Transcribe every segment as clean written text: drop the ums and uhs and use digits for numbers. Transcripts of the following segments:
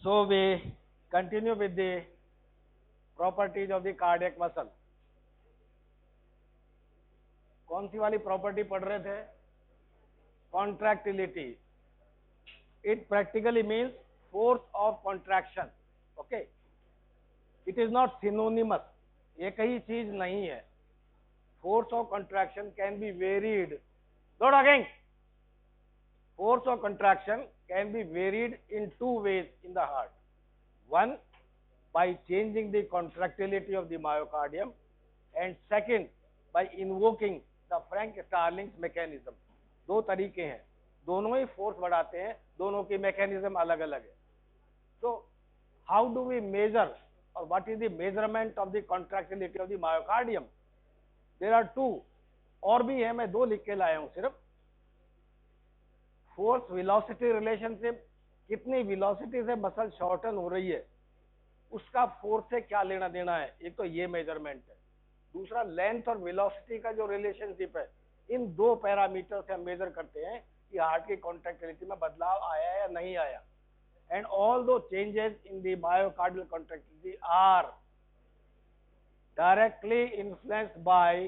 So we continue with the properties of the cardiac muscle. कौन सी वाली property पढ़ रहे थे? Contractility. It practically means force of contraction. Okay. It is not synonymous. एक ही चीज नहीं है. Force of contraction can be varied. Not again. Force of contraction can be varied in two ways in the heart. One, by changing the contractility of the myocardium, and second, by invoking the Frank-Starling's mechanism. दो तरीके हैं, दोनों ही force बढ़ाते हैं, दोनों की mechanism अलग अलग है. So how do we measure, or what is the measurement of the contractility of the myocardium? There are two, और भी है, मैं दो लिख के लाया हूं सिर्फ. फोर्स वेलोसिटी रिलेशनशिप, कितनी वेलोसिटी से मसल शॉर्टन हो रही है, उसका फोर्स से क्या लेना देना है, एक तो ये मेजरमेंट है. दूसरा, लेंथ और वेलोसिटी का जो रिलेशनशिप है, इन दो पैरामीटर से हम मेजर करते हैं कि हार्ट की कॉन्ट्रैक्टिलिटी में बदलाव आया या नहीं आया. And all those changes in the myocardial contractility are directly influenced by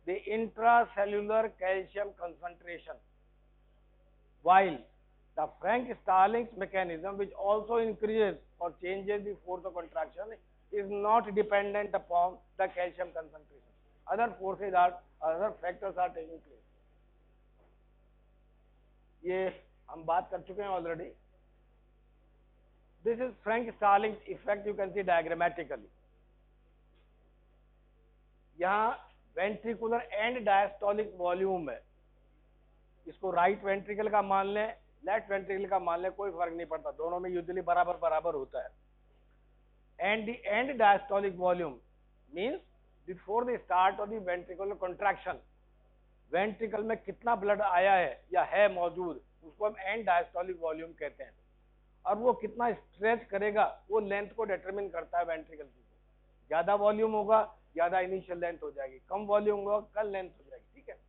the intracellular calcium concentration, while the Frank-Starling's mechanism, which also increases or changes the force of contraction, is not dependent upon the calcium concentration. Other forces are, other factors are taking place. ये हम बात कर चुके हैं already. This is Frank-Starling's effect. You can see diagrammatically. यहाँ ventricular and diastolic volume है. इसको right ventricle का मान लें, लेफ्ट वेंट्रिकल का मान लें, कोई फर्क नहीं पड़ता, दोनों में यूजुअली बराबर बराबर होता है. And the end diastolic volume means before the start of the ventricular contraction, ventricle में कितना ब्लड आया है या है मौजूद, उसको हम एंड डायस्टोलिक वॉल्यूम कहते हैं. और वो कितना स्ट्रेच करेगा, वो लेंथ को डिटरमिन करता है वेंट्रिकल की. ज्यादा वॉल्यूम होगा, ज्यादा इनिशियल लेंथ हो जाएगी, कम वॉल्यूम होगा, कम लेंथ हो जाएगी. ठीक है.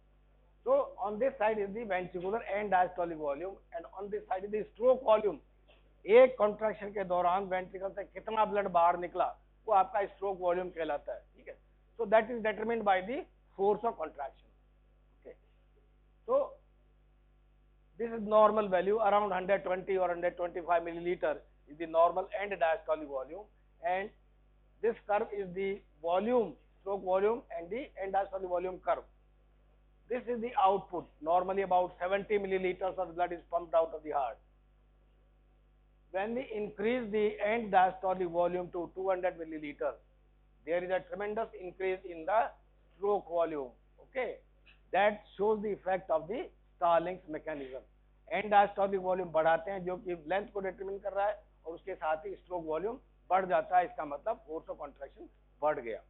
So on this side is the ventricular and diastolic volume, and on this side is the stroke volume. एक कॉन्ट्रैक्शन के दौरान वेंट्रिकल से कितना ब्लड बाहर निकला, वो आपका स्ट्रोक वॉल्यूम कहलाता है. ठीक है. So that is determined by the force of contraction. Okay. So this is normal value around 120 or 125 milliliter is the normal end diastolic volume, and this curve is the volume, stroke volume, and the end diastolic volume curve. This is the output. Normally about 70 milliliters of blood is pumped out of the heart. When we increase the end diastolic volume to 200 milliliters, there is a tremendous increase in the stroke volume. Okay, that shows the effect of the Starling's mechanism. End diastolic volume बढ़ाते हैं, जो कि length को determine कर रहा है, और उसके साथ ही स्ट्रोक वॉल्यूम बढ़ जाता है. इसका मतलब फोर्स ऑफ कॉन्ट्रैक्शन बढ़ गया.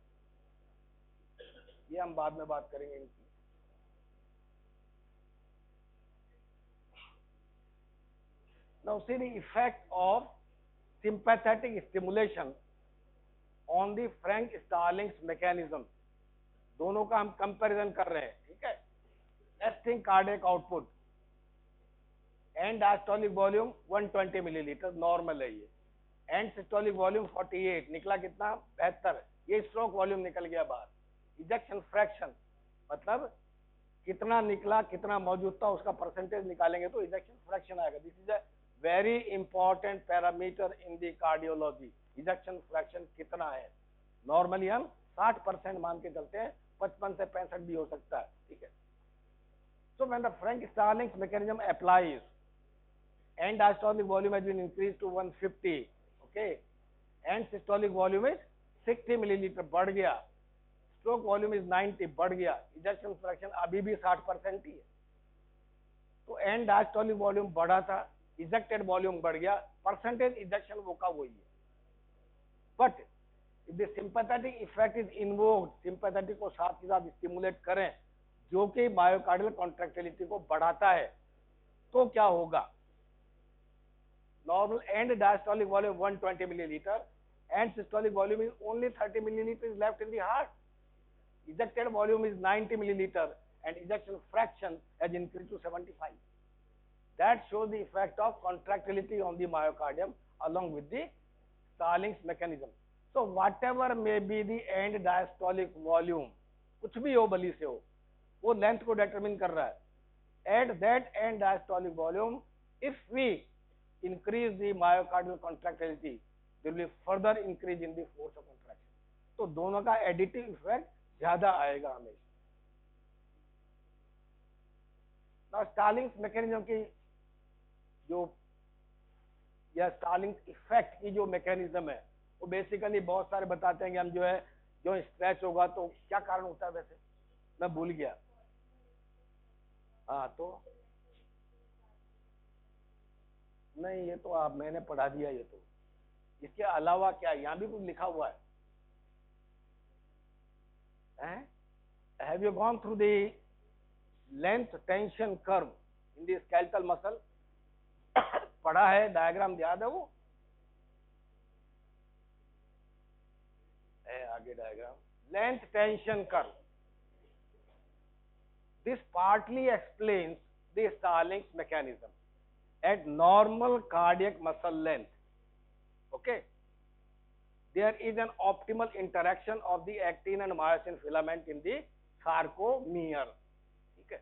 ये हम बाद में बात करेंगे इनकी. Now see the effect of sympathetic stimulation on the Frank-Starling's mechanism. दोनों का हम कंपैरिजन कर रहे हैं. ठीक है. Resting cardiac output and diastolic volume 120 millilitre normal है ये. एंड सिस्टोलिक वॉल्यूम 48 निकला, कितना? 72. ये स्ट्रोक वॉल्यूम निकल गया बाहर. इजेक्शन फ्रैक्शन मतलब कितना निकला, कितना मौजूद था, उसका परसेंटेज निकालेंगे तो इजेक्शन फ्रैक्शन आएगा. This is a very important parameter in the cardiology. Ejection fraction कितना है. नॉर्मली हम 60% मान के चलते हैं, 55 से 65 भी हो सकता है. ठीक है. So when the Frank-Starling's mechanism applies, and diastolic volume has been increased to 150, okay, and systolic volume is 60 milliliter बढ़ गया, stroke volume is 90 बढ़ गया, ejection fraction अभी भी 60% ही है. तो end diastolic volume बढ़ा था, ejected volume बढ़ गया, percentage ejection वो का वही है. But if the sympathetic effect is invoked, sympathetic को साथ ही साथ stimulate करें, जो कि मायोकार्डियल कॉन्ट्रैक्टिलिटी को बढ़ाता है, तो क्या होगा? Normal end diastolic volume 120 milliliter, and systolic volume is only 30 milliliter is left in the heart. Ejected volume is 90 milliliter, and ejection fraction has increased to 75. That shows the effect of contractility on the myocardium along with the Starling's mechanism. So whatever may be the end diastolic volume, कुछ भी हो भली से हो, वो length को determine कर रहा है. At that end diastolic volume, if we increase the myocardial contractility, there will be further increase in the force of contraction. तो दोनों का एडिटिव इफेक्ट ज्यादा आएगा हमेशा. ना स्टार्लिंग्स मैकेनिज्म की जो या स्टार्लिंग्स इफेक्ट की जो मैकेनिज्म है वो बेसिकली बहुत सारे बताते हैं कि हम जो है जो स्ट्रेच होगा तो क्या कारण होता है. वैसे मैं भूल गया. हाँ तो नहीं, ये तो आप मैंने पढ़ा दिया. ये तो इसके अलावा क्या यहाँ भी कुछ लिखा हुआ है. Have you gone through the length tension curve in the skeletal muscle? पढ़ा है, डायग्राम याद है वो है. आगे diagram length tension curve. This partly explains the Starling's mechanism at normal cardiac muscle length. Okay, there is an optimal interaction of the actin and myosin filament in the sarcomere. ठीक है,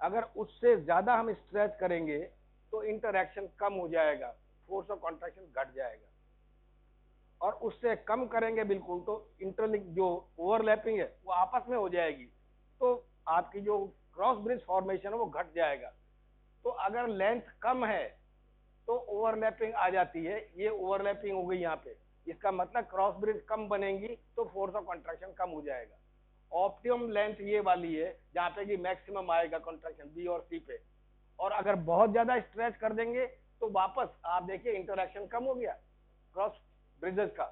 अगर उससे ज्यादा हम स्ट्रेच करेंगे तो interaction कम हो जाएगा, फोर्स ऑफ कॉन्ट्रैक्शन घट जाएगा. और उससे कम करेंगे बिल्कुल तो इंटरलिंक जो ओवरलैपिंग है वो आपस में हो जाएगी, तो आपकी जो क्रॉस ब्रिज फॉर्मेशन है वो घट जाएगा. तो अगर लेंथ कम है तो ओवरलैपिंग आ जाती है. ये ओवरलैपिंग हो गई यहाँ पे, इसका मतलब क्रॉस ब्रिज कम बनेंगी तो फोर्स ऑफ कॉन्ट्रैक्शन कम हो जाएगा. ऑप्टिमम लेंथ ये वाली है जहाँ पे कि मैक्सिमम आएगा कॉन्ट्रैक्शन बी और सी पे. और अगर बहुत ज्यादा स्ट्रेच कर देंगे तो वापस आप देखिए इंटरैक्शन कम हो गया क्रॉस ब्रिजेस का.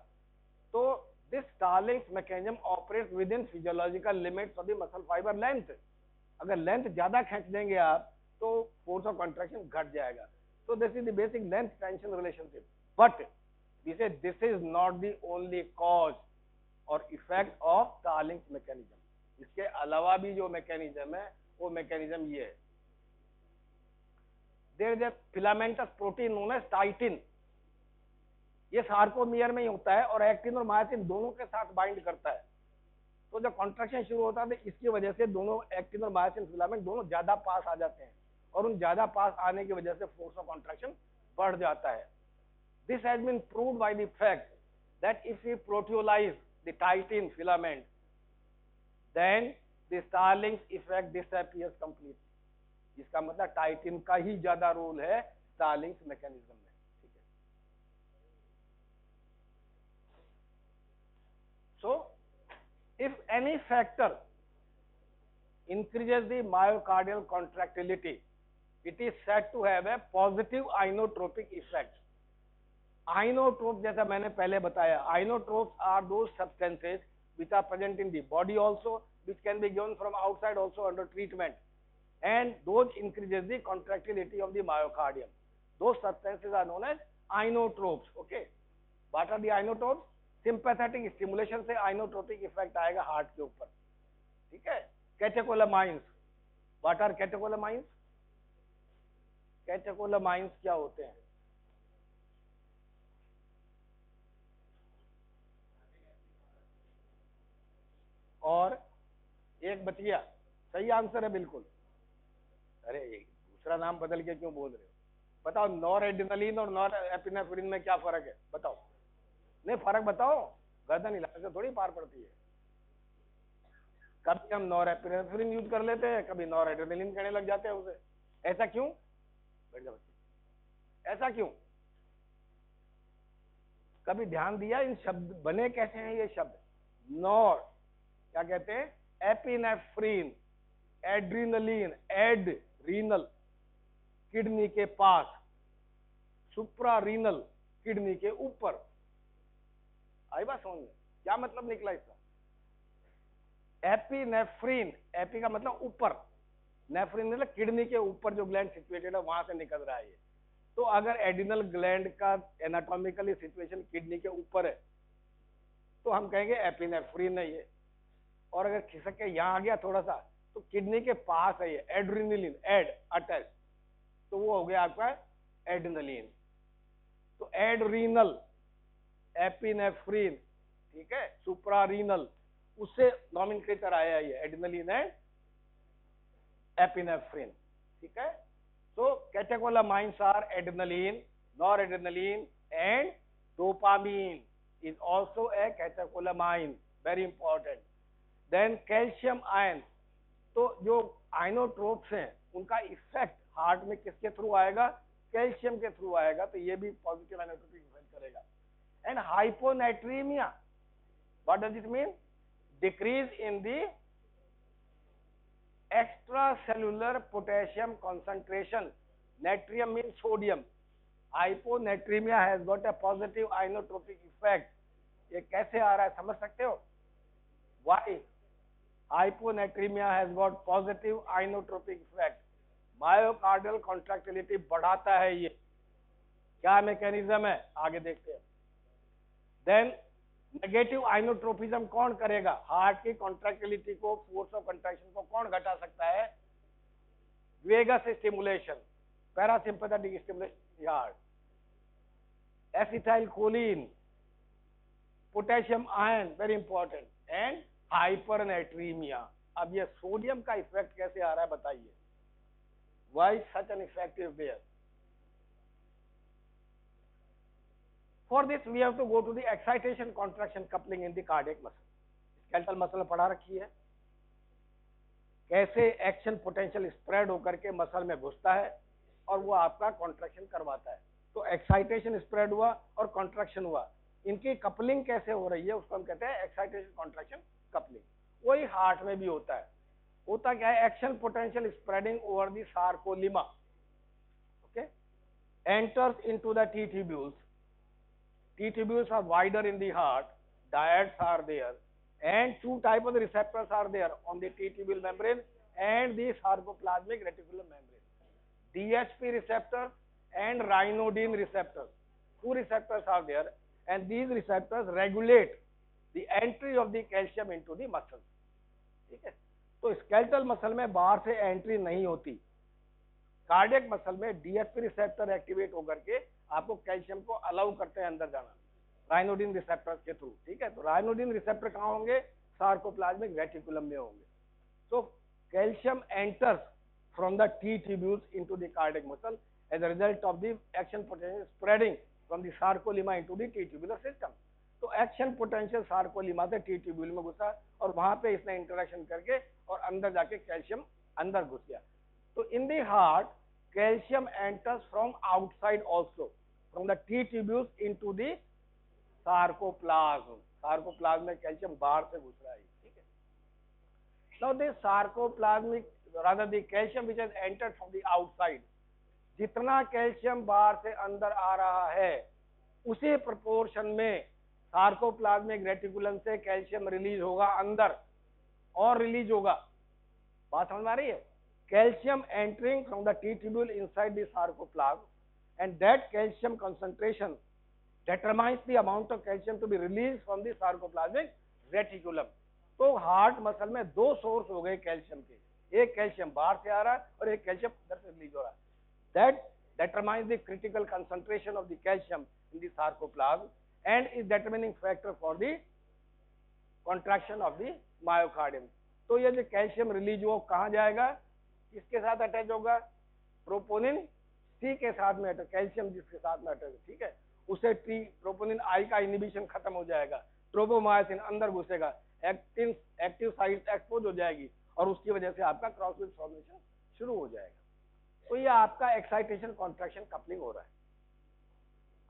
तो this Starling's mechanism operates within physiological limits of the muscle fibre length. अगर लेंथ ज्यादा खींच देंगे आप तो फोर्स ऑफ कॉन्ट्रैक्शन घट जाएगा. So this is the basic length tension relationship. But we say this is not the only cause or effect of Starling's mechanism. इसके अलावा भी जो मैकेनिज्म है वो मैकेनिज्म ये है. There is a filamentous protein known as titin. ये sarcomere में ही होता है और एक्टिन और मायोसिन दोनों के साथ बाइंड करता है. तो जब कॉन्ट्रैक्शन शुरू होता है तो इसकी वजह से दोनों एक्टिन और मायोसिन फिलामेंट दोनों ज्यादा पास आ जाते हैं और उन ज्यादा पास आने की वजह से फोर्स ऑफ कॉन्ट्रैक्शन बढ़ जाता है. This has been proved by the fact that if we proteolyse the titin filament then the Starling's effect disappears completely. इसका मतलब टाइटिन का ही ज्यादा रोल है स्टार्लिंग्स मैकेनिज्म में. ठीक है, so if any factor increases the myocardial contractility, it is said to have a positive inotropic effect. Inotrope जैसा मैंने पहले बताया, inotropes are those substances which are present in the body also, which can be given from outside also under treatment, and those increases the contractility of the myocardium. Those substances are known as inotropes. Okay, what are the inotropes? Sympathetic stimulation से inotropic effect आएगा heart के ऊपर. ठीक है, catecholamines. What are catecholamines? Catecholamines क्या होते हैं? और एक बच गया, सही आंसर है बिल्कुल. अरे दूसरा नाम बदल के क्यों बोल रहे हो? बताओ, नॉर एड्रेनलिन और नॉर एपिनेफ्रिन में क्या फर्क है? बताओ. नहीं फर्क बताओ, गर्दन हिलाने से थोड़ी पार पड़ती है. कभी हम नॉर एपिनेफ्रिन यूज कर लेते हैं, कभी नॉर एड्रेनलिन कहने लग जाते हैं उसे. ऐसा क्यों? बैठ जाओ बच्चे, ऐसा क्यों? कभी ध्यान दिया इन शब्द बने कैसे हैं? ये शब्द नॉर क्या कहते हैं? एपिनेफ्रिन, एड्रीनलिन, एड्रीनल किडनी के पास, सुप्रारीनल किडनी के ऊपर. आई बात समझ में? क्या मतलब निकला इसका? एपिनेफ्रिन, एपी का मतलब ऊपर, नेफ्रिन मतलब किडनी के ऊपर जो ग्लैंड सिचुएटेड है वहां से निकल रहा है ये. तो अगर एडिनल ग्लैंड का एनाटॉमिकली सिचुएशन किडनी के ऊपर है तो हम कहेंगे एपिनेफ्रिन है ये. और अगर खिसक के यहाँ आ गया थोड़ा सा तो किडनी के पास है ये, एड्रीनलिन, एड अटैच, तो वो हो गया आपका एड्रेनलिन. तो एड्रीनल, एपिनेफ्रिन, ठीक है, सुप्रारीनल, उससे नॉमेनक्लेचर आया है ये एड्रेनलिन एंड एपिनेफ्रिन, ठीक है। So catecholamines are adrenaline, noradrenaline, and dopamine is also a catecholamine, very important. Then calcium ion, तो जो आइनोट्रोप्स हैं उनका इफेक्ट हार्ट में किसके थ्रू आएगा? कैल्शियम के थ्रू आएगा, तो ये भी पॉजिटिव आइनोट्रोपिक इफेक्ट करेगा। And hyponatremia, what does it mean? Decrease in the extracellular potassium concentration. Natrium means sodium. Hyponatremia has got a positive inotropic effect. ये कैसे आ रहा है समझ सकते हो? Why? Hyponatremia has got positive inotropic effect. Myocardial contractility बढ़ाता है ये। क्या मैकेनिज्म है? आगे देखते हैं। Then नेगेटिव आइनोट्रोपिज्म कौन करेगा? हार्ट की कॉन्ट्रैक्टिलिटी को, फोर्स ऑफ कंट्रैक्शन को कौन घटा सकता है? Vagus stimulation, parasympathetic stimulation, heart, acetyl choline, potassium ion, very important, and hypernatremia. अब ये सोडियम का इफेक्ट कैसे आ रहा है बताइए? Why such an effective bear? For this we have to go to the excitation contraction coupling in the cardiac muscle. Skeletal muscle में पढ़ा रखी है कैसे एक्शन पोटेंशियल स्प्रेड होकर के मसल में घुसता है और वो आपका कॉन्ट्रैक्शन करवाता है। तो एक्साइटेशन स्प्रेड हुआ और कॉन्ट्रैक्शन हुआ, इनकी कपलिंग कैसे हो रही है उसको हम कहते हैं एक्साइटेशन कॉन्ट्रैक्शन कपलिंग। वही हार्ट में भी होता है। होता क्या है? Action potential spreading over the sarcolemma, okay, enters into the T tubules. T tubules are wider in the heart, dyads are there, and two type of the receptors are there on the T tubule membrane and the sarcoplasmic reticulum membrane. DHP receptor and ryanodine receptors. Two receptors are there, and these receptors regulate the entry of the calcium into the muscle. ठीक है? तो skeletal muscle में बाहर से entry नहीं होती। Cardiac muscle में DHP receptor activate होकर के आपको कैल्शियम को अलाउ करते हैं अंदर जाना राइनोडिन रिसेप्टर्स के थ्रू, ठीक है। तो राइनोडिन रिसेप्टर कहाँ होंगे? सार्कोप्लाज्मिक रेटिकुलम में होंगे। So calcium enters from the T tubules into the cardiac muscle as a result of the action potential spreading from the sarcolemma into the T tubular system. तो action potential sarcolemma से T tubule में घुसा और वहां पे इसने interaction करके और अंदर जाके कैल्शियम अंदर घुस गया। So in the heart, calcium enters from outside also, from the T tubules into the sarcoplasm. Sarcoplasm में कैल्शियम बाहर से घुस रहा है, ठीक है। Now the sarcoplasmic, rather the calcium which has entered from the outside, जितना कैल्शियम बाहर से अंदर आ रहा है उसी प्रोपोर्शन में सार्कोप्लाज्मिक रेटिकुलम से कैल्शियम रिलीज होगा अंदर और रिलीज होगा। बात समझ में आ रही है? Calcium entering from the T tubule inside the sarcoplasm, and that calcium concentration determines the amount of calcium to be released from the sarcoplasmic reticulum. तो हार्ट मसल में दो सोर्स हो गए कैल्शियम के, एक कैल्शियम बाहर से आ रहा है और एक कैल्शियम अंदर से रिलीज हो रहा है। That determines the critical concentration of the calcium in the sarcoplasm and is determining factor for the contraction of the myocardium. तो ये जो कैल्शियम रिलीज हो कहाँ जाएगा? किसके साथ अटैच होगा? प्रोपोनिन सी के साथ में अटैच, कैल्शियम जिसके साथ में अटैच, ठीक है, उसे टी प्रोपोनिन आई का इनहिबिशन खत्म हो जाएगा, ट्रोपोमायोसिन अंदर घुसेगा, एक्टिव साइट एक्सपोज हो जाएगी और उसकी वजह से आपका क्रॉस लिंक फॉर्मेशन शुरू हो जाएगा। तो ये आपका एक्साइटेशन कॉन्ट्रैक्शन कपलिंग हो रहा है।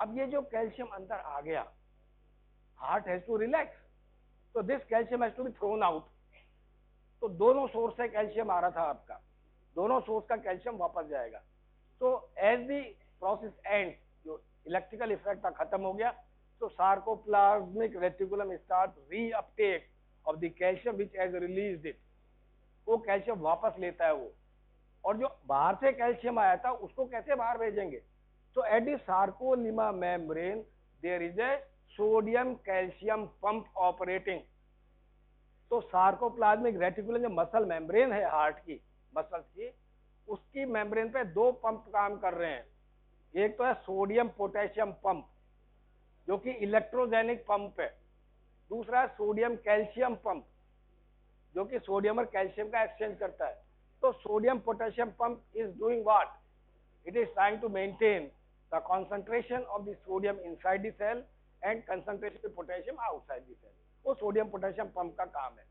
अब ये जो कैल्शियम अंदर आ गया, हार्ट हैज टू रिलैक्स, तो this calcium has to be thrown out. तो दोनों सोर्स से कैल्शियम आ रहा था आपका, दोनों सोर्स का कैल्शियम वापस जाएगा। तो एज दी प्रोसेस एंड, जो इलेक्ट्रिकल इफेक्ट खत्म हो गया, तो sarcoplasmic reticulum start reuptake of the calcium which has released it. वो कैल्शियम वापस लेता है वो, और जो बाहर से कैल्शियम आया था उसको कैसे बाहर भेजेंगे? तो at the sarcolemma membrane there is a sodium calcium pump operating. तो सार्कोप्लाज्मिक रेटिकुलम जो मसल मेम्ब्रेन है हार्ट की, मसल्स की, उसकी मेम्ब्रेन पे दो पंप काम कर रहे हैं। एक तो है सोडियम पोटेशियम पंप, जो कि इलेक्ट्रोजेनिक पंप है। दूसरा है सोडियम कैल्शियम पंप, जो कि सोडियम और कैल्शियम का एक्सचेंज करता है। तो sodium potassium pump is doing what? It is trying to maintain the concentration of the sodium inside the cell and concentration of potassium outside the cell। वो sodium potassium pump का काम है।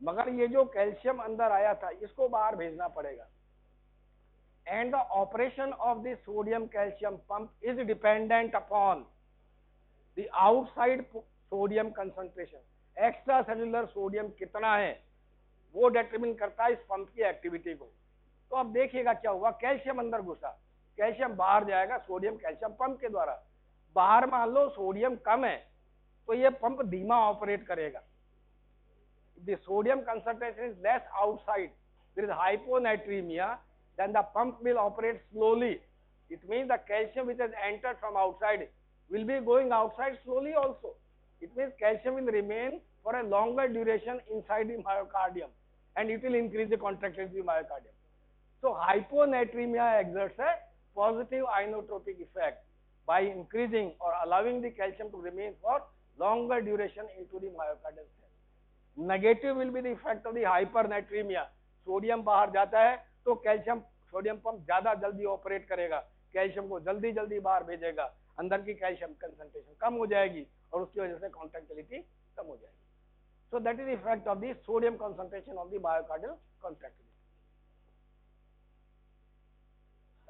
मगर ये जो कैल्शियम अंदर आया था, इसको बाहर भेजना पड़ेगा। And the operation of the sodium calcium pump is dependent upon the outside sodium concentration। Extra cellular sodium कितना है वो डिटरमिन करता है इस पंप की एक्टिविटी को। तो अब देखिएगा क्या हुआ, कैल्शियम अंदर घुसा, कैल्शियम बाहर जाएगा सोडियम कैल्शियम पंप के द्वारा। बाहर मान लो सोडियम कम है तो ये पंप धीमा ऑपरेट करेगा। The sodium concentration is less outside, there is hyponatremia, then the pump will operate slowly। It means the calcium which has entered from outside will be going outside slowly also। It means calcium will remain for a longer duration inside the myocardium and it will increase the contractility of the myocardium। So hyponatremia exerts a positive inotropic effect by increasing or allowing the calcium to remain for longer duration into the myocardial cell। Negative will be the effect of the हाइपरनेट्रीमिया। Sodium बाहर जाता है तो calcium sodium pump ज्यादा जल्दी operate करेगा, calcium को जल्दी जल्दी बाहर भेजेगा, अंदर की कैल्शियम कंसंट्रेशन कम हो जाएगी और उसकी वजह से कॉन्ट्रैक्टिलिटी कम हो जाएगी। सो that is effect of the sodium concentration of the myocardial contractility.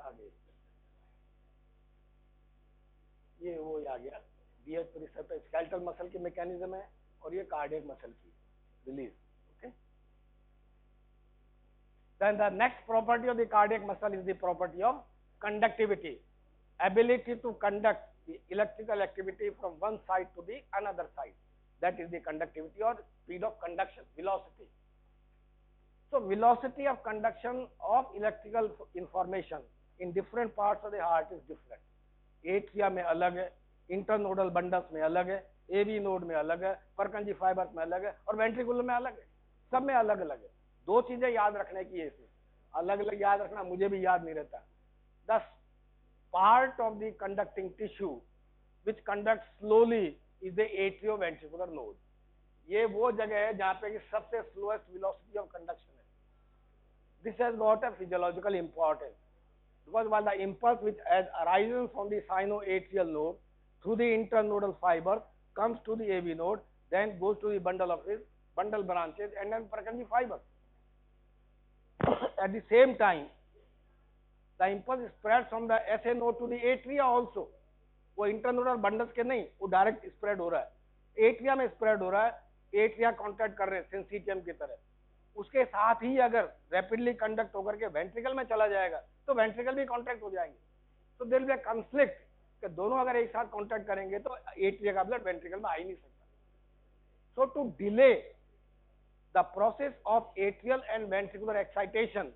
आगे ये वो आ गया डीएच रिसेप्टर, स्केलेटल मसल की मैकेनिज्म है और ये कार्डियक मसल की release। Okay, then the next property of the cardiac muscle is the property of conductivity, ability to conduct the electrical activity from one side to the another side। That is the conductivity or speed of conduction, velocity। So velocity of conduction of electrical information in different parts of the heart is different। Atria में अलग है, internodal bundles में अलग है, AV node में अलग है, Purkinje fibres में अलग है और वेंट्रिकुलर में अलग है। सब में अलग अलग है। दो चीजें याद रखने की है इसमें, अलग अलग याद रखना मुझे भी याद नहीं रहता। The part of the conducting tissue which conduct slowly is the atrioventricular node. ये वो जगह है जहां पे कि सबसे स्लोएस्ट वेलोसिटी ऑफ कंडक्शन है। This has got a physiological importance because while the impulse which arises from the sinoatrial node through the internodal fiber comes to the AV node, then goes to the bundle of his bundle branches and then Purkinje fiber। At the same time, the impulse spreads from the SA node to the atria also। वो internodal bundles के नहीं, वो direct spread हो रहा है, atria में spread हो रहा है। एट्रिया कॉन्टैक्ट कर रहे हैं सिंसिटियम की तरह। उसके साथ ही अगर रैपिडली कंडक्ट होकर के वेंट्रिकल में चला जाएगा तो वेंट्रिकल भी कॉन्टैक्ट हो जाएंगे। तो there will be a conflict कि दोनों अगर एक साथ कॉन्टैक्ट करेंगे तो एट्रिया का ब्लड वेंट्रिकल में आ ही नहीं सकता। So to delay the process of atrial and ventricular excitation,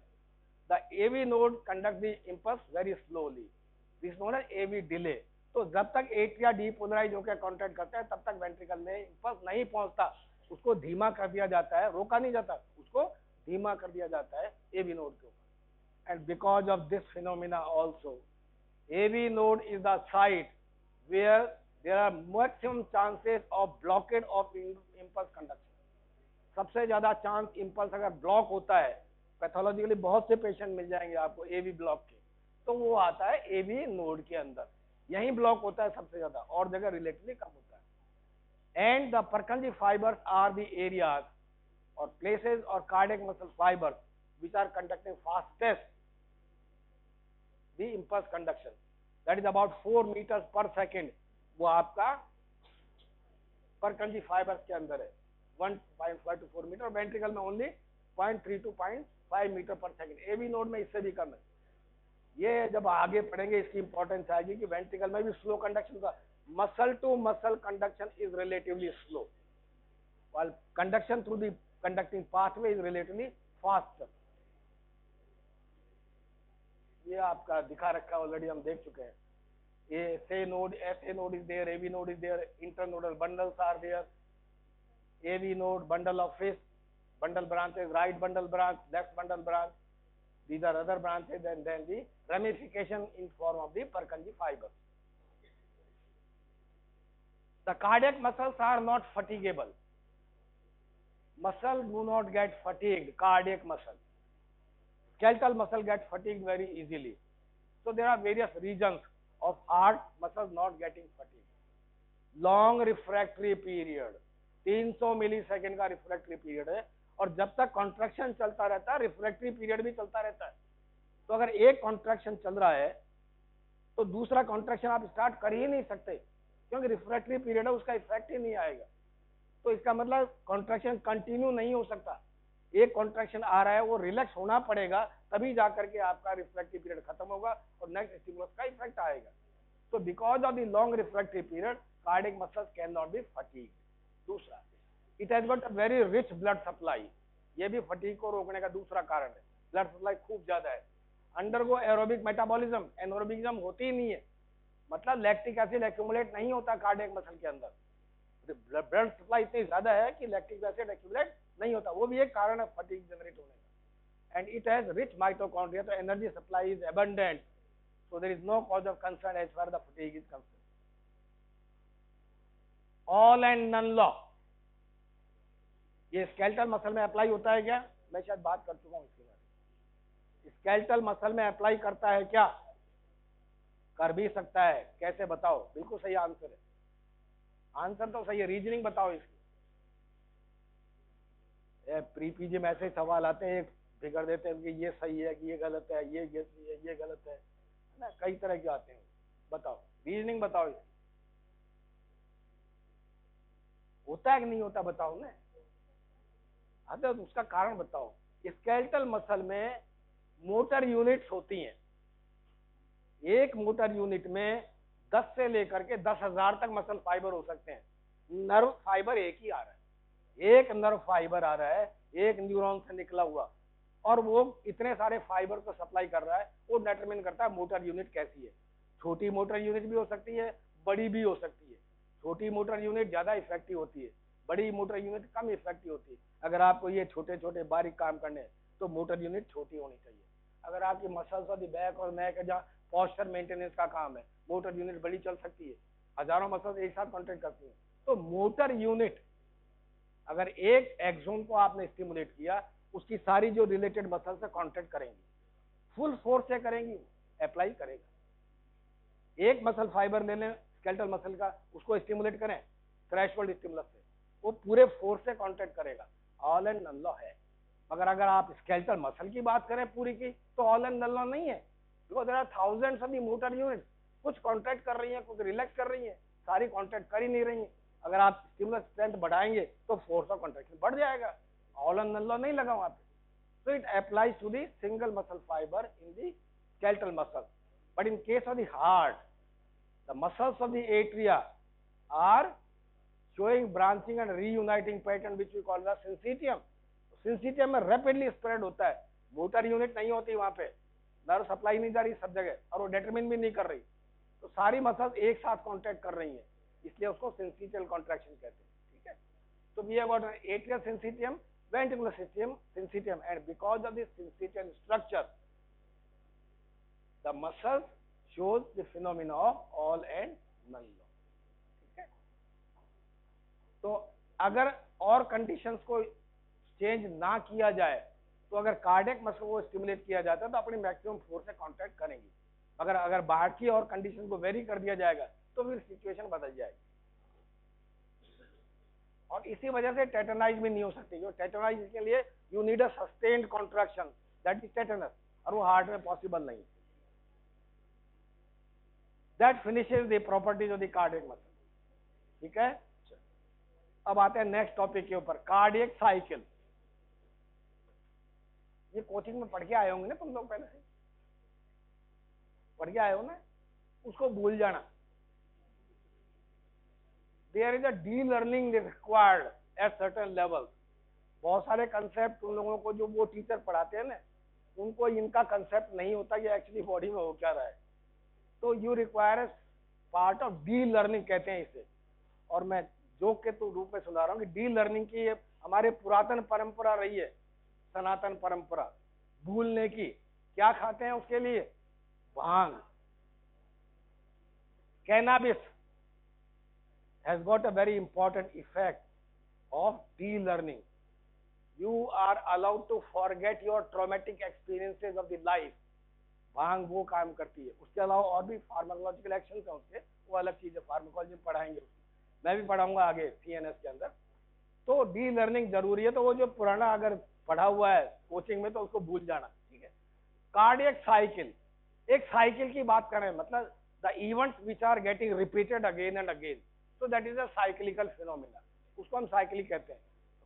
the AV node conduct the impulse very slowly. This known as AV delay. तो जब तक एट्रिया डीपोलराइज होकर कॉन्टैक्ट करता है तब तक वेंट्रिकल में इंपल्स नहीं पहुंचता, उसको धीमा कर दिया जाता है, रोका नहीं जाता, उसको धीमा कर दिया जाता है एवी नोड के ऊपर। And because of this phenomena also AV node is the site where there are maximum chances of blockage of impulse conduction. सबसे ज्यादा चांस इंपल्स अगर ब्लॉक होता है, पैथोलॉजिकली बहुत से पेशेंट मिल जाएंगे आपको एवी ब्लॉक के, तो वो आता है एवी नोड के अंदर। यही ब्लॉक होता है सबसे ज्यादा, और जगह रिलेटिवली कम होता है। And the Purkinje fibers are the areas or places or cardiac muscle fibers which are conducting fastest the impulse conduction, that is about 4 meters per second। वो आपका Purkinje fibers के अंदर है, 1.5 to 4 मीटर। वेंट्रिकल में only 0.3 to 0.5 metre पर second. AV node में इससे भी कम है। ये जब आगे पढ़ेंगे इसकी इंपॉर्टेंस आएगी कि वेंट्रिकल में भी स्लो कंडक्शन का, muscle to muscle conduction is relatively slow while conduction through the conducting pathway is relatively faster। ये आपका दिखा रखा ऑलरेडी, हम देख चुके हैं। ये SA node is there, AV node is there, internodal bundles are there, AV node, bundle of Fish, bundle branches, right bundle branch, left bundle branch, These are other branches and then the ramification in form of the Purkinje fiber. The cardiac muscles are not fatigable. Muscle do not get fatigued, cardiac muscle. Skeletal muscle get fatigued very easily. So there are various regions of heart muscles not getting fatigued. Long refractory period 300 millisecond का refractory period है, और जब तक contraction चलता रहता है refractory period भी चलता रहता है. तो अगर एक कॉन्ट्रैक्शन चल रहा है तो दूसरा कॉन्ट्रैक्शन आप स्टार्ट कर ही नहीं सकते, क्योंकि रिफ्रैक्टरी पीरियड है, उसका इफेक्ट ही नहीं आएगा. तो इसका मतलब कॉन्ट्रैक्शन कंटिन्यू नहीं हो सकता. एक कॉन्ट्रैक्शन आ रहा है, वो रिलैक्स होना पड़ेगा, तभी जाकर के आपका रिफ्रैक्टरी पीरियड खत्म होगा और नेक्स्ट स्टिमुलस का इफेक्ट आएगा. So because of the long refractory period, cardiac muscles cannot be fatigued. दूसरा, it has got a very rich blood supply. ये भी fatigue को रोकने का दूसरा कारण है. Blood supply खूब ज्यादा है. Undergo aerobic metabolism, anaerobicism होती ही नहीं है, मतलब lactic acid accumulate नहीं होता cardiac muscle के अंदर. Blood supply इतनी ज्यादा है कि lactic acid accumulate नहीं होता, वो भी एक कारण है fatigue generate होने का. And it has rich mitochondria, तो energy supply is abundant. So there is no cause of concern as far as the fatigue is concerned. All and none law, ये स्केलेटल मसल में apply होता है क्या? मैं शायद बात कर चुका हूं इसके बारे में. स्केलेटल मसल में अप्लाई करता है क्या? कर भी सकता है. कैसे बताओ? बिल्कुल सही आंसर है. आंसर तो सही है, रीजनिंग बताओ इसकी. प्री पीजी में ऐसे सवाल आते हैं, बिगड़ देते हैं कि ये सही है कि ये गलत है, ये सही है, ये गलत है ना, कई तरह के आते हैं. बताओ, रीजनिंग बताओ इसकी. होता है कि नहीं होता बताओ ना. हाँ, तो उसका कारण बताओ. स्केलेटल मसल में मोटर यूनिट्स होती हैं. एक मोटर यूनिट में 10 से लेकर के 10,000 तक मसल फाइबर हो सकते हैं. नर्व फाइबर एक ही आ रहा है, एक नर्व फाइबर आ रहा है, एक न्यूरॉन से निकला हुआ, और वो इतने सारे फाइबर को सप्लाई कर रहा है. वो डिटरमिन करता है मोटर यूनिट कैसी है. छोटी मोटर यूनिट भी हो सकती है, बड़ी भी हो सकती है. छोटी मोटर यूनिट ज्यादा इफेक्टिव होती है, बड़ी मोटर यूनिट कम इफेक्टिव होती है. अगर आपको ये छोटे छोटे बारीक काम करने हैं तो मोटर यूनिट छोटी होनी चाहिए. अगर आपकी मसल्स और बैक और नेक जहाँ पोस्चर मेंटेनेंस का काम है, मोटर यूनिट बड़ी चल सकती है. हजारों मसल्स एक साथ कॉन्ट्रैक्ट करती है. तो मोटर यूनिट, अगर एक एक्सोन को आपने स्टिमुलेट किया, उसकी सारी जो रिलेटेड मसल से कॉन्ट्रैक्ट करेंगी, फुल फोर्स से करेंगी, अप्लाई करेगा. एक मसल फाइबर ले लें स्केलेटल मसल का, उसको स्टिमुलेट करें थ्रेशोल्ड स्टिमुलस से, वो पूरे फोर्स से कॉन्ट्रैक्ट करेगा. ऑल एंड नन लॉ है. मगर अगर आप स्केलेटल मसल की बात करें पूरी की, तो ऑल एंड नन लॉ नहीं है. Because there are thousands of the motor unit, कुछ कॉन्ट्रैक्ट कर रही है, कुछ रिलैक्स कर रही है, सारी कॉन्ट्रैक्ट कर ही नहीं रही है. अगर आप स्टिमुलस स्ट्रेंथ बढ़ाएंगे तो फोर्स ऑफ कॉन्ट्रैक्शन बढ़ जाएगा. ऑल एंड नन लॉ नहीं लगा वहां पे. So it applies to the single muscle fiber in the skeletal muscle. But in case of the heart, the muscles of the atria are showing branching and reuniting pattern which we call the syncytium. Syncytium में rapidly spread होता है. Motor unit नहीं होती वहां पे, nerve supply नहीं जा रही सब जगह, और वो डिटरमिन भी नहीं कर रही. तो सारी मसल्स एक साथ कॉन्ट्रैक्ट कर रही हैं, इसलिए उसको सिंसिटियल कॉन्ट्रैक्शन कहते हैं. ठीक है. तो we have got atrial syncytium, ventricular system syncytium, and because of this syncytial structure the muscles shows the phenomena of all and none law. ठीक है. तो अगर और कंडीशंस को चेंज ना किया जाए, तो अगर कार्डियक मसल को स्टिमुलेट किया जाता है तो अपनी मैक्सिमम फोर्स से कॉन्ट्रैक्ट करेंगी. अगर बाहर की और कंडीशन को वेरी कर दिया जाएगा तो फिर सिचुएशन बदल जाएगी. और इसी वजह से टेटनाइज भी नहीं हो सकती. जो टेटनाइज के लिए you need a sustained contraction, that is tetanus, और वो हार्ट में पॉसिबल नहीं. That finishes the properties of the cardiac muscle. ठीक है. अब आते हैं नेक्स्ट टॉपिक के ऊपर, कार्डियक साइकिल. ये कोचिंग में पढ़ के आए होंगे ना तुम लोग, पहले से पढ़ के आए हो ना, उसको भूल जाना. There is a de-learning required at certain levels. बहुत सारे कंसेप्ट उन लोगों को जो वो टीचर पढ़ाते हैं ना, उनको इनका कंसेप्ट नहीं होता कि एक्चुअली बॉडी में हो क्या रहा है. तो you require part of D learning कहते हैं इसे. और मैं जोक के तो रूप में सुना रहा हूँ कि डी लर्निंग की हमारे पुरातन परंपरा रही है, सनातन परंपरा भूलने की. क्या खाते हैं उसके लिए? भांग। Cannabis has got a very important effect of de-learning. You are allowed to forget your traumatic experiences of the life. भांग वो काम करती है। उसके अलावा और भी फार्माकोलॉजिकल एक्शन है उसके, वो अलग चीज है, फार्माकोलॉजी में पढ़ाएंगे उसमें, मैं भी पढ़ाऊंगा आगे सीएनएस के अंदर। तो डी लर्निंग जरूरी है, तो वो जो पुराना अगर पढ़ा हुआ है कोचिंग में तो उसको भूल जाना, ठीक है। कार्डियक साइकिल, एक साइकिल की बात करें, मतलब the events which are getting repeated again and again, so that is a cyclical phenomena, उसको हम साइकिल कहते हैं।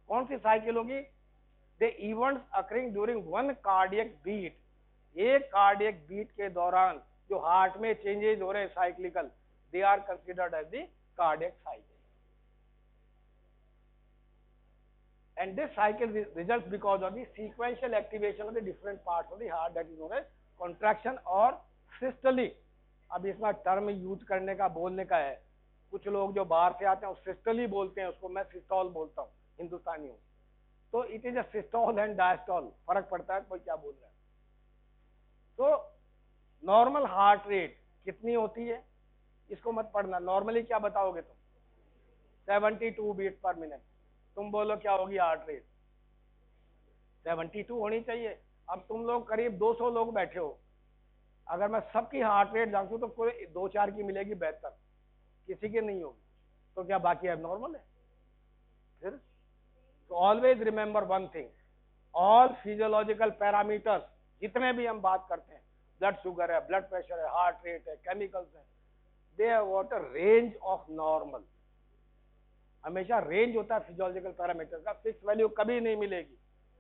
कौन सी साइकिल होगी? The events occurring during one cardiac beat, एक कार्डियक बीट के दौरान जो हार्ट में चेंजेस हो रहे हैं cyclical, they are considered as the cardiac cycle. And this cycle results because of the sequential activation of the different parts of the heart, that is known as contraction और systole। अब इसमें term use करने का, बोलने का है, कुछ लोग जो बाहर से आते हैं सिस्टोली बोलते हैं, उसको मैं सिस्टोल बोलता हूँ हिंदुस्तानी हूँ, तो it is a systole and diastole, फर्क पड़ता है कोई क्या बोल रहा है। तो नॉर्मल हार्ट रेट कितनी होती है इसको मत पढ़ना, नॉर्मली क्या बताओगे तुम? 72 बीट पर मिनट। तुम बोलो क्या होगी हार्ट रेट? 72 होनी चाहिए। अब तुम लोग करीब 200 लोग बैठे हो, अगर मैं सबकी हार्ट रेट जानूं तो कोई 2-4 की मिलेगी बेहतर, किसी की नहीं होगी, तो क्या बाकी अब नॉर्मल है फिर? तो always remember one thing, all physiological parameters जितने भी हम बात करते हैं, ब्लड शुगर है, ब्लड प्रेशर है, हार्ट रेट है, केमिकल्स है, they have what a range of normal. हमेशा रेंज होता है फिजियोलॉजिकल पैरामीटर का, फिक्स वैल्यू कभी नहीं मिलेगी।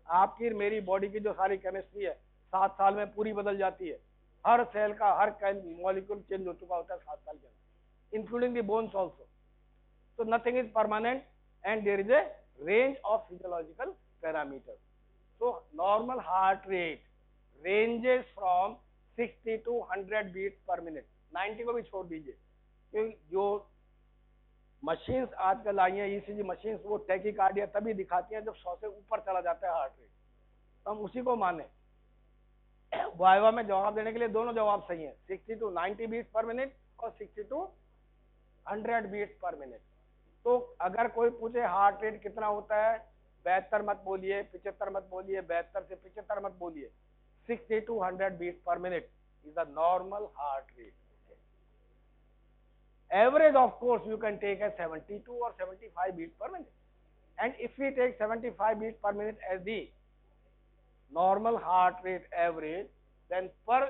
आपकी मेरी बॉडी की जो सारी केमिस्ट्री है 7 साल में पूरी बदल जाती है, हर सेल का हर मॉलिक्यूल चेंज हो चुका होता है 7 साल के अंदर, including the bones also. So nothing is permanent and there is a range of physiological parameters. So normal heart rate ranges from 60 to 100 beats per minute। 90 को भी छोड़ दीजिए, क्योंकि जो मशीन्स आजकल आई हैं ईसीजी मशीन्स, वो टैकीकार्डिया तभी दिखाती हैं जब 100 से ऊपर चला जाता है हार्ट रेट, तो हम उसी को माने। वाइवा में जवाब देने के लिए दोनों जवाब सही हैं, 60 to 90 बीट्स पर मिनट और 60 to 100 बीट्स पर मिनट। तो अगर कोई पूछे हार्ट रेट कितना होता है, 72 मत बोलिए, 75 मत बोलिए, 72 से 75 मत बोलिए, 60 to 100 beats per minute is the normal heart rate. Average of course you can take as 72 or 75 beats per minute, and if we take 75 beats per minute as the normal heart rate average, then per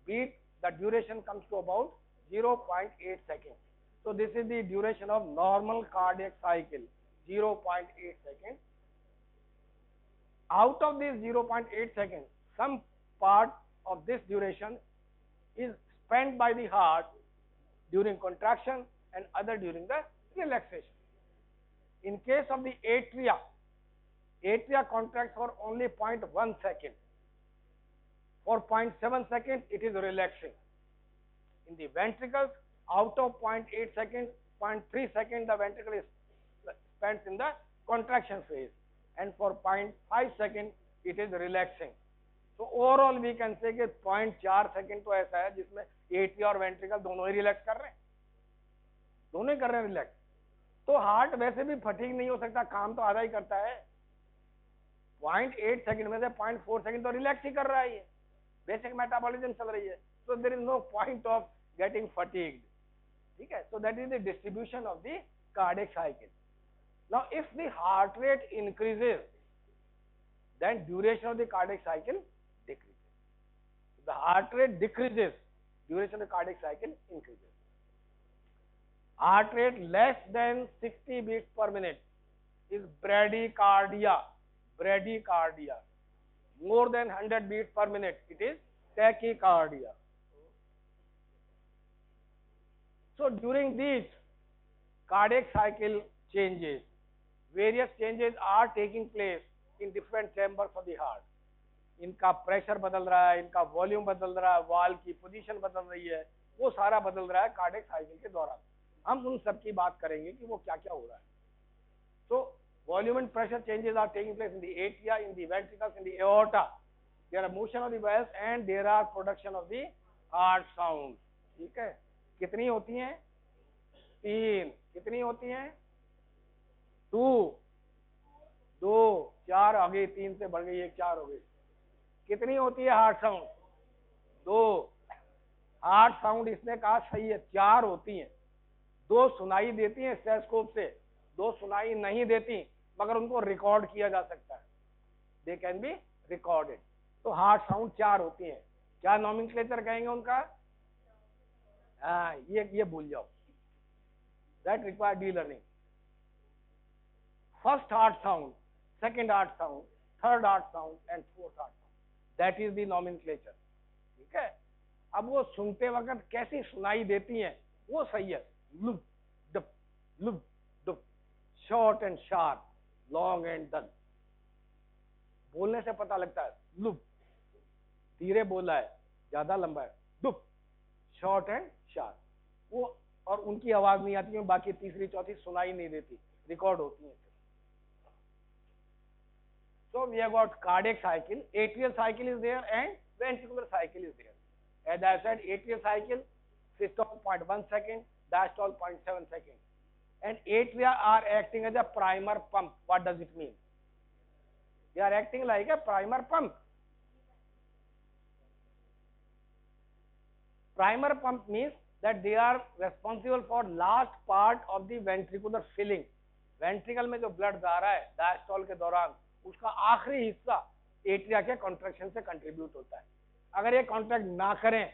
beat the duration comes to about 0.8 seconds. So this is the duration of normal cardiac cycle, 0.8 seconds. Out of this 0.8 seconds, some part of this duration is spent by the heart during contraction and other during the relaxation. In case of the atria, atria contracts for only 0.1 second. For 0.7 seconds, it is relaxing. In the ventricles, out of 0.8 seconds, 0.3 seconds, the ventricle is spent in the contraction phase, and for 0.5 seconds, it is relaxing. तो overall we can say कि 0.4 second तो ऐसा है जिसमें atria और ventricle दोनों ही relax कर रहे हैं, दोनों ही कर रहे हैं रिलैक्स। तो हार्ट वैसे भी फटीग नहीं हो सकता, काम तो आधा ही करता है। 0.8 सेकंड में से 0.4 सेकंड तो रिलैक्स ही कर रहा है, ये बेसिक मेटाबॉलिज्म चल रही है, so there is no point of getting fatigued, ठीक है। So that is the distribution of the cardiac cycle. Now if the heart rate increases, then duration of the cardiac cycle decreases. The heart rate decreases, duration of the cardiac cycle increases. Heart rate less than 60 beats per minute is bradycardia. Bradycardia. More than 100 beats per minute, it is tachycardia. So during these cardiac cycle changes, various changes are taking place in different chambers of the heart. इनका pressure बदल रहा है, इनका volume बदल रहा है, valve की position बदल रही है, वो सारा बदल रहा है कार्डियक साइकिल के दौरान। हम उन सब की बात करेंगे कि वो क्या क्या हो रहा है। तो volume and pressure changes are taking place in the atria, in the ventricles, in the aorta, there are motion of the valves and there are production of the heart sound. ठीक है, कितनी होती हैं? 3। कितनी होती हैं? 2, 2, 4 आ गई, 3 से बढ़ गई, 1, 4 हो गई। कितनी होती है हार्ट साउंड? 2। हार्ट साउंड इसने कहा सही है, 4 होती हैं। 2 सुनाई देती हैं स्टेथोस्कोप से, 2 सुनाई नहीं देती, मगर उनको रिकॉर्ड किया जा सकता है, दे कैन बी रिकॉर्डेड। तो हार्ट साउंड 4 होती हैं। क्या नॉमेनक्लेचर कहेंगे उनका? हाँ, ये भूल जाओ, that require D learning. First heart sound, second heart sound, third heart sound and fourth heart sound, that is the nomenclature. ठीक है, अब वो सुनते वक्त कैसी सुनाई देती हैं वो सही है। Lub dub, lub dub, short and sharp, long and dull. बोलने से पता लगता है, लुप धीरे बोला है, ज्यादा लंबा है, डुप शॉर्ट एंड शार्प। वो और उनकी आवाज नहीं आती है, बाकी तीसरी चौथी सुनाई नहीं देती, रिकॉर्ड होती है। So we have got cardiac cycle, atrial cycle is there and ventricular cycle is there. As I said, atrial cycle, systole 0.1 second, diastole 0.7 second. And atria are acting as a primer pump. What does it mean? They are acting like a primer pump. Primer pump means that they are responsible for last part of the ventricular filling. Ventricle में जो blood जा रहा है diastole के दौरान, उसका आखिरी हिस्सा एट्रिया के कॉन्ट्रैक्शन से कंट्रीब्यूट होता है। अगर ये कॉन्ट्रैक्ट ना करें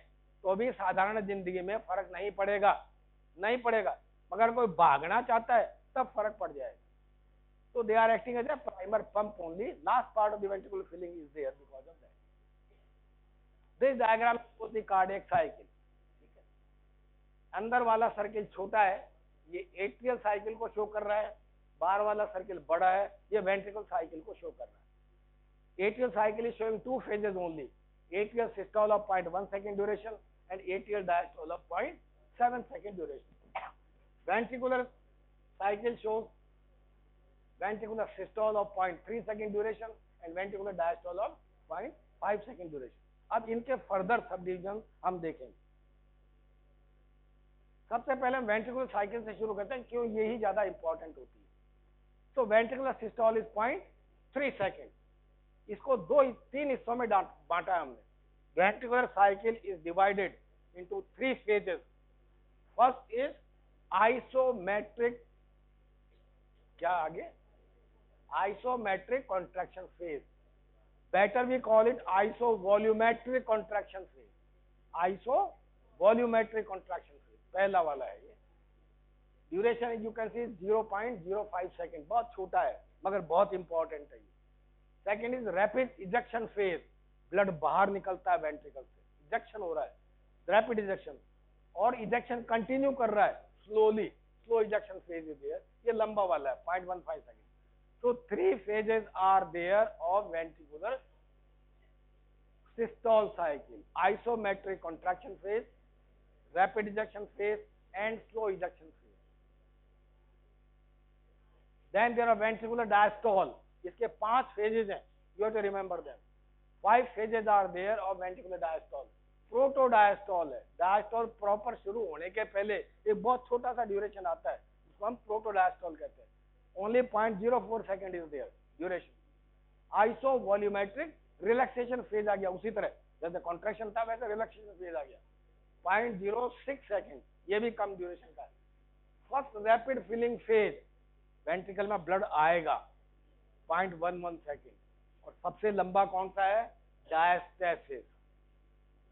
तो भी साधारण जिंदगी में फर्क नहीं पड़ेगा, मगर कोई भागना चाहता है तब फर्क पड़ जाएगा। तो they are acting as a primer pump only, last part of the ventricular filling is there because of that. This diagram shows the cardiac cycle. ठीक है, अंदर वाला सर्किल छोटा है, ये एट्रियल साइकिल को शो कर रहा है, बाहर वाला सर्किल बड़ा है, ये वेंट्रिकल साइकिल को शो कर रहा है। Atrial cycle is showing 2 phases only, atrial systole of 0.1 second duration and atrial diastole of 0.7 second duration. Ventricular cycle shows ventricular systole of 0.3 second duration and ventricular diastole of 0.5 second duration. अब इनके further sub division हम देखेंगे। सबसे पहले हम ventricular cycle से शुरू करते हैं, क्यों ये ही ज्यादा इंपॉर्टेंट होती है। तो वेंट्रिकुलर सिस्टोल इज 0.3 सेकेंड। इसको 3 हिस्सों में बांटा है हमने। Ventricular cycle is divided into 3 phases। First is isometric, क्या आगे? Isometric contraction phase, better we call it isovolumetric contraction phase. Isovolumetric contraction phase पहला वाला है। ये duration you can see 0.05 second, बहुत छोटा है मगर बहुत इंपॉर्टेंट है। Second is rapid ejection phase, blood बाहर निकलता है वेंट्रिकल से, इजेक्शन हो रहा है, रैपिड इजेक्शन, और इजेक्शन कंटिन्यू कर रहा है slowly, slow ejection phase is there, ये लंबा वाला है 0.15 second. So 3 phases are there of ventricular systole cycle: isometric contraction phase, rapid ejection phase, and slow ejection phase. Then there are ventricular diastole. इसके 5 phases हैं. You have to remember them. 5 phases are there of ventricular diastole. प्रोटोडायस्टॉल है, diastole proper शुरू होने के पहले एक बहुत छोटा सा ड्यूरेशन आता है, उसको हम प्रोटोडायस्टॉल कहते हैं। Only 0.04 second is there duration. Isovolumetric relaxation phase आ गया, उसी तरह जैसे कॉन्ट्रैक्शन था वैसे रिलैक्सेशन फेज आ गया, 0.06 सेकेंड, ये भी कम ड्यूरेशन का है। First rapid filling phase, ventricle में ब्लड आएगा 0.11 सेकेंड, और सबसे लंबा कौन सा है? डायस्टेसिस।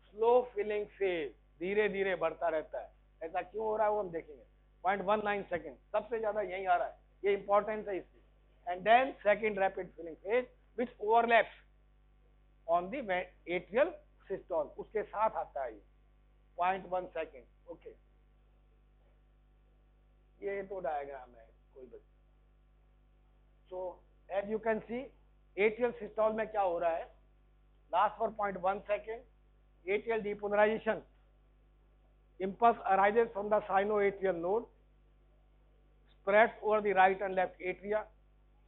स्लो फिलिंग फेज, धीरे धीरे बढ़ता रहता है। ऐसा क्यों हो रहा है वो हम देखेंगे। 0.19 सेकेंड, सबसे ज्यादा यही आ रहा है, ये इंपॉर्टेंस है इसकी। And then second rapid filling phase which overlaps on the atrial systole, उसके साथ आता है ये 0.1 सेकेंड। ओके, ये तो डायग्राम है कोई बस। So as you can see atrial systole में क्या हो रहा है, last for 0.1 second, atrial depolarization, impulse arises from the sinoatrial node, spreads over the right and left atria,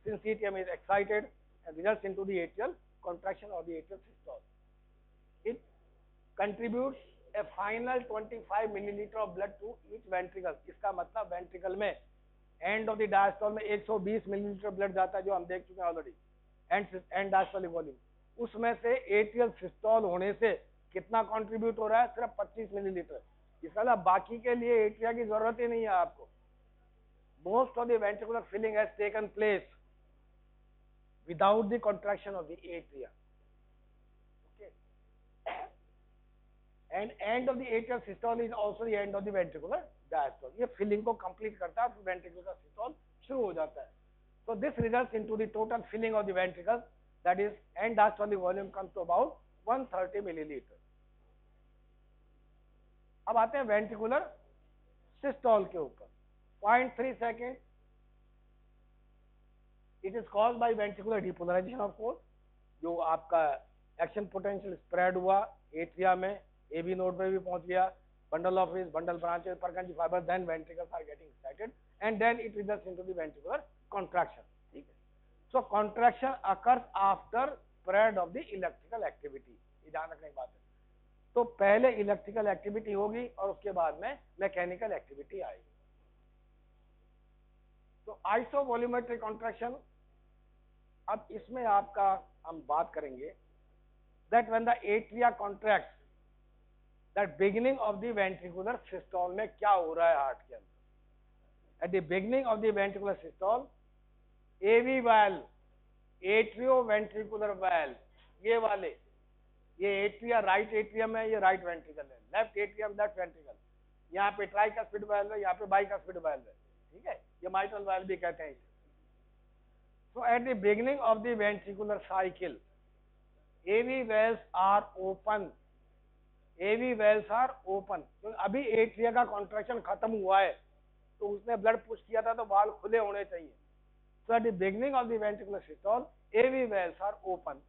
syncytium is excited and results into the atrial contraction of the atrial systole. It contributes a final 25 milliliter of blood to each ventricle. इसका मतलब ventricle में and of the diastole में 120 millilitre blood जाता है, जो हम देख चुके हैं ऑलरेडी, एंड डायस्टोलिक वॉल्यूम। उसमें से एट्रियल सिस्टोल होने से कितना कंट्रीब्यूट हो रहा है? सिर्फ 25 मिलीलीटर। इसका मतलब बाकी के लिए एट्रिया की जरूरत ही नहीं है आपको। Most of the ventricular filling has taken place without the contraction of the atria. And end of the atrial systole is also the end of the ventricular diastole. ये फिलिंग को कंप्लीट करता है, फिर वेंट्रिकुलर सिस्टोल शुरू हो जाता है। So this results into the total filling of the ventricles, that is end diastolic volume comes to about 130 milliliter. अब आते हैं वेंट्रिकुलर सिस्टोल के ऊपर। 0.3 second, it is called by ventricular depolarisation of course. जो आपका एक्शन पोटेंशियल स्प्रेड हुआ atria में, AB node पे भी पहुंच गया, bundle of his bundle branches, Purkinje fiber, then ventricles are getting excited and then it results into the ventricular contraction. ठीक है? So contraction occurs after spread of the electrical activity. ये ध्यान रखने की बात है। तो पहले इलेक्ट्रिकल एक्टिविटी होगी और उसके बाद में मैकेनिकल एक्टिविटी आएगी। तो आइसोवॉल्यूमेट्रिक कॉन्ट्रैक्शन, अब इसमें आपका हम बात करेंगे that when the atria contracts, that beginning of the ventricular systole में क्या हो रहा है हार्ट के अंदर। At the beginning of the ventricular systole, AV valve, atrioventricular valve, ये वाले, ये एट्रिया राइट एट्रियम है, ये राइट वेंट्रिकल है, लेफ्ट एट्रियम लेफ्ट वेंट्रिकल, यहाँ पे ट्राइकस्पिड वाल्व है, यहाँ पे बाइकस्पिड वाल्व है, ठीक है, ये माइट्रल वाल्व भी कहते हैं इसे। So at the beginning of the ventricular cycle, AV valves are open. AV valves are open. तो अभी एट्रिया का कॉन्ट्रैक्शन खत्म हुआ है, तो उसने ब्लड पुश किया था, तो वाल्व खुले होने चाहिए। So at the beginning of the ventricular systole, AV valves are open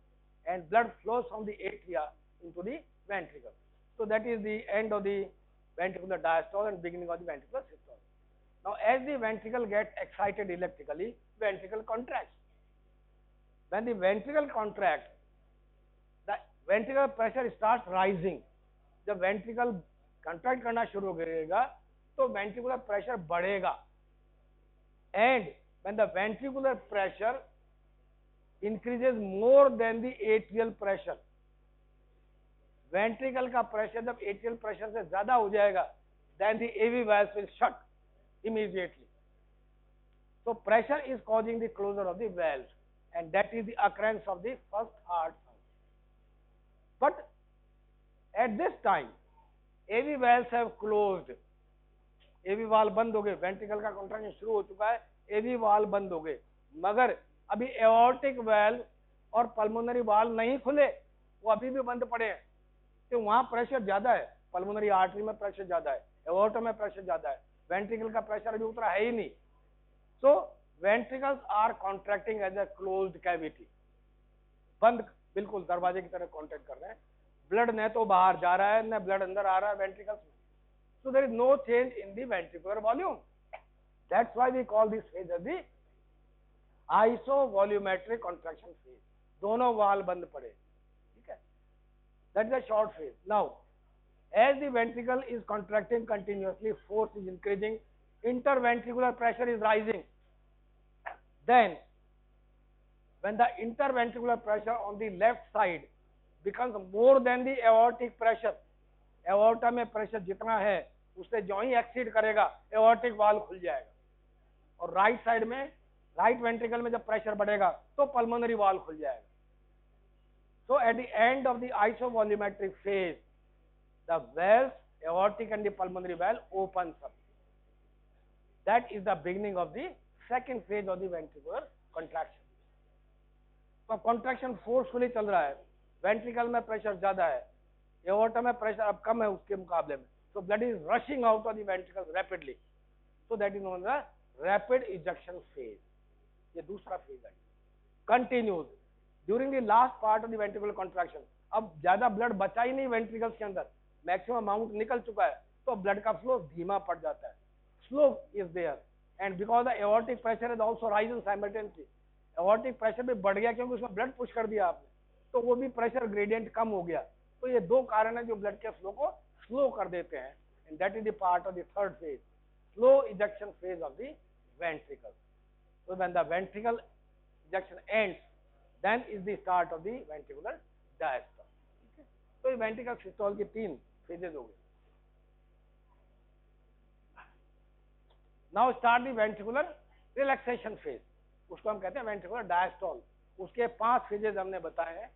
and blood flows from the atria into the ventricle. So that is the end of the ventricular diastole and beginning of the ventricular systole. Now as the ventricle gets excited electrically, ventricle contracts. When the ventricle contracts, the ventricular pressure starts rising. जब ventricle contract करना शुरू करेगा तो ventricular pressure बढ़ेगा, and when the ventricular pressure increases more than the atrial pressure, ventricle का pressure जब atrial pressure से ज्यादा हो जाएगा, then the AV valves will shut immediately. So pressure is causing the closure of the valves, and that is the occurrence of the first heart sound. But at this time, AV valves have closed. AV valve बंद हो गए, ventricle का contraction शुरू हो चुका है, AV valve बंद हो गए, मगर अभी एओर्टिक वाल्व और पल्मोनरी वाल्व नहीं खुले, वो अभी भी बंद पड़े हैं। तो वहां प्रेशर ज्यादा है, पल्मोनरी आर्टरी में प्रेशर ज्यादा है, एओर्टा में प्रेशर ज्यादा है, वेंट्रिकल का प्रेशर अभी उतरा है ही नहीं। So ventricles are contracting as a closed cavity. बंद बिल्कुल दरवाजे की तरह कॉन्ट्रैक्ट कर रहे हैं, ब्लड न तो बाहर जा रहा है न ब्लड अंदर आ रहा है वेंट्रिकल्स में। So there is no change in the ventricular volume. That's why we call this phase as the isovolumetric contraction phase. दोनों वाल बंद पड़े, ठीक है। That is a short phase. Now, as the ventricle is contracting continuously, force is increasing, interventricular pressure is rising. Then, when the interventricular pressure on the left side becomes more than the aortic pressure, aorta में pressure जितना है उससे जो ही exceed करेगा aortic valve खुल जाएगा, और right side में राइट वेंट्रिकल में जब प्रेशर बढ़ेगा तो पल्मोनरी वाल्व खुल जाएगा। So at the end of the isovolumetric phase, the valves, aortic and the pulmonary valve opens up. That is the beginning of the second phase of the ventricular contraction. तो contraction forcefully चल रहा है, ventricle में pressure ज्यादा है, aorta में pressure अब कम है उसके मुकाबले में, so blood is rushing out of the ventricles rapidly. So that is known as rapid ejection phase. ये दूसरा फेज है। Continues during the last part of the ventricular contraction. अब ज्यादा ब्लड बचा ही नहीं वेंट्रिकल्स के अंदर, मैक्सिमम अमाउंट निकल चुका है, तो ब्लड का फ्लो धीमा पड़ जाता है। Slow is there, and because the aortic pressure is also risen simultaneously, aortic pressure भी बढ़ गया क्योंकि उसमें ब्लड पुश कर दिया आपने, तो वो भी प्रेशर ग्रेडियंट कम हो गया। तो ये दो कारण है जो ब्लड के फ्लो को स्लो कर देते हैं, and that is the part of the third phase, slow ejection phase of the ventricle. So when the ventricle ejection ends, then is the start of the ventricular diastole. Okay? तो ये ventricular systole की 3 phases हो गए। Now start the ventricular relaxation phase, उसको हम कहते हैं ventricular diastole। उसके 5 phases हमने बताए हैं।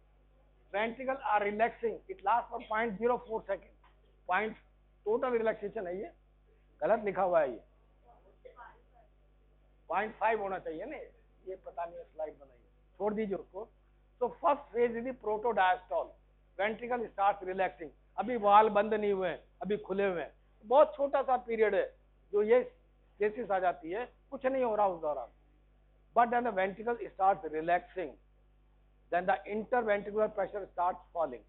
Ventricle are relaxing, it lasts for 0.04 second, point total relaxation है, ये गलत लिखा हुआ है, ये 0.5 होना चाहिए ना, ये पता नहीं स्लाइड बनाई, छोड़ दीजिए उसको। तो first phase is protodiastole, ventricle start relaxing, अभी वाल बंद नहीं हुए हैं, अभी खुले हुए हैं, बहुत छोटा सा पीरियड है जो ये केसेस आ जाती है, कुछ नहीं हो रहा उस दौरान। But then the ventricle start relaxing, then the interventricular pressure start falling,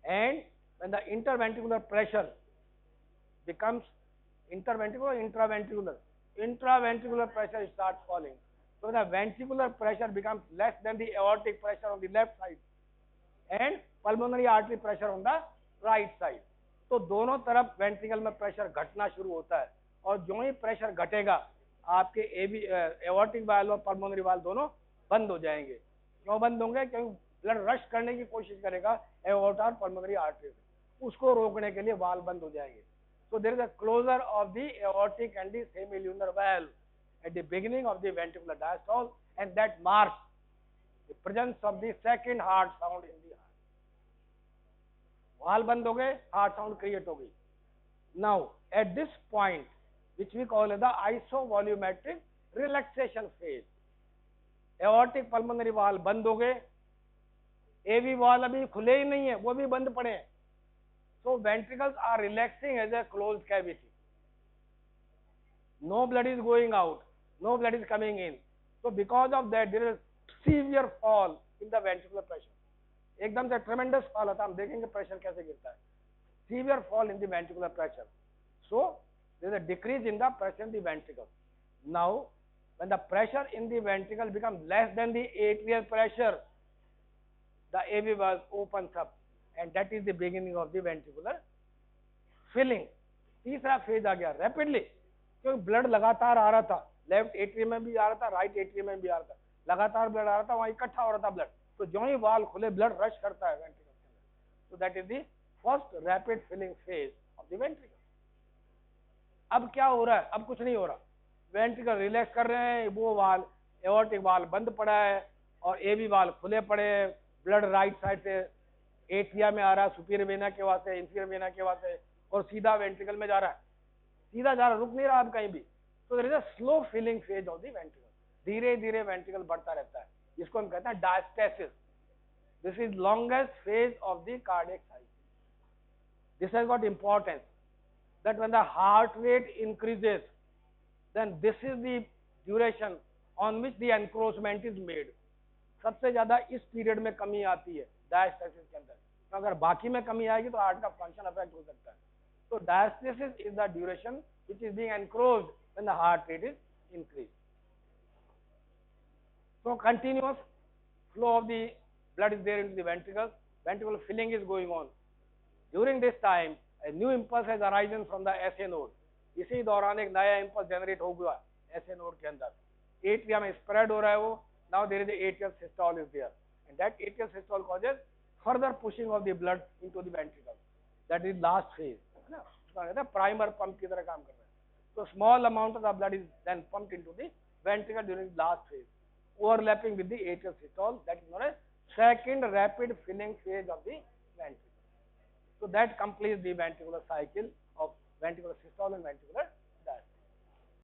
and when the interventricular pressure becomes interventricular or intraventricular, intraventricular pressure starts falling, so the ventricular pressure becomes less than the aortic pressure on the left side and pulmonary artery pressure on the right side। तो दोनों तरफ ventricle में pressure घटना शुरू होता है, और जो ही प्रेशर घटेगा आपके एओर्टिक वाल्व और पल्मोनरी वाल्व दोनों बंद हो जाएंगे। क्यों बंद होंगे? क्योंकि ब्लड रश करने की कोशिश करेगा एओर्टा और पल्मोनरी आर्टरी से, उसको रोकने के लिए वाल्व बंद हो जाएंगे। So there is a closure of the aortic and the semilunar valve at the beginning of the ventricular diastole, and that marks the presence of the second heart sound in the heart। Valve बंद हो गए, heart sound create हो गई। Now at this point, which we call the isovolumetric relaxation phase, aortic pulmonary valve बंद हो गए, AV valve अभी खुले ही नहीं है, वो भी बंद पड़े हैं। So ventricles are relaxing as a closed cavity. No blood is going out, no blood is coming in. So because of that, there is severe fall in the ventricular pressure. एकदम से tremendous fall आता है, हम देखेंगे pressure कैसे गिरता है। Severe fall in the ventricular pressure. So there is a decrease in the pressure in the ventricle. Now, when the pressure in the ventricle becomes less than the atrial pressure, the AV valve opens up, and that is the beginning of the ventricular filling। तीसरा phase आ गया rapidly, क्योंकि blood लगातार आ रहा था, left atrium में भी आ रहा था, राइट एट्रियम में भी आ रहा था, लगातार ब्लड आ रहा था, वहां इकट्ठा हो रहा था ब्लड। तो जो ही वाल खुले ब्लड रश करता है वेंट्रिकल के अंदर। तो that is the first rapid filling phase of the ventricle. अब क्या हो रहा है? अब कुछ नहीं हो रहा, वेंट्रिकल रिलैक्स कर रहे हैं, वो वाल एओर्टिक वाल बंद पड़ा है और एवी वाल खुले पड़े हैं, ब्लड राइट साइड से एट्रिया में आ रहा है, सुपीरियर वेना के वास्ते, इंफीरियर वेना के वास्ते, और सीधा वेंट्रिकल में जा रहा है, सीधा जा रहा, रुक नहीं रहा अब कहीं भी। तो there is a slow filling phase of the ventricle, धीरे धीरे वेंट्रिकल बढ़ता रहता है, जिसको हम कहते हैं diastasis. This is longest phase of the cardiac cycle. This has got importance that when the heart rate increases, then this is the duration on which the encroachment is made. सबसे ज्यादा इस पीरियड में कमी आती है diastasis के अंदर, तो अगर बाकी में कमी आएगी तो हार्ट का फंक्शन अफेक्ट हो सकता है। तो diastasis is the duration which is being encroached when the heart rate is increase. So continuous flow of the blood is there into the ventricles, ventricular filling is going on. During this time, a new impulse has arisen from the SA node. इसी दौरान एक नया impulse generate हो गया SA node के अंदर, atria में spread हो रहा है वो। Now there is the atrial systole is there, and that atrial systole causes further pushing of the blood into the ventricle. That is last phase, है ना? उसका कहते हैं primer pump की तरह काम कर रहा है। So small amount of the blood is then pumped into the ventricle during the last phase, overlapping with the atrial systole. That is known as second rapid filling phase of the ventricle. So that completes the ventricular cycle of ventricular systole and ventricular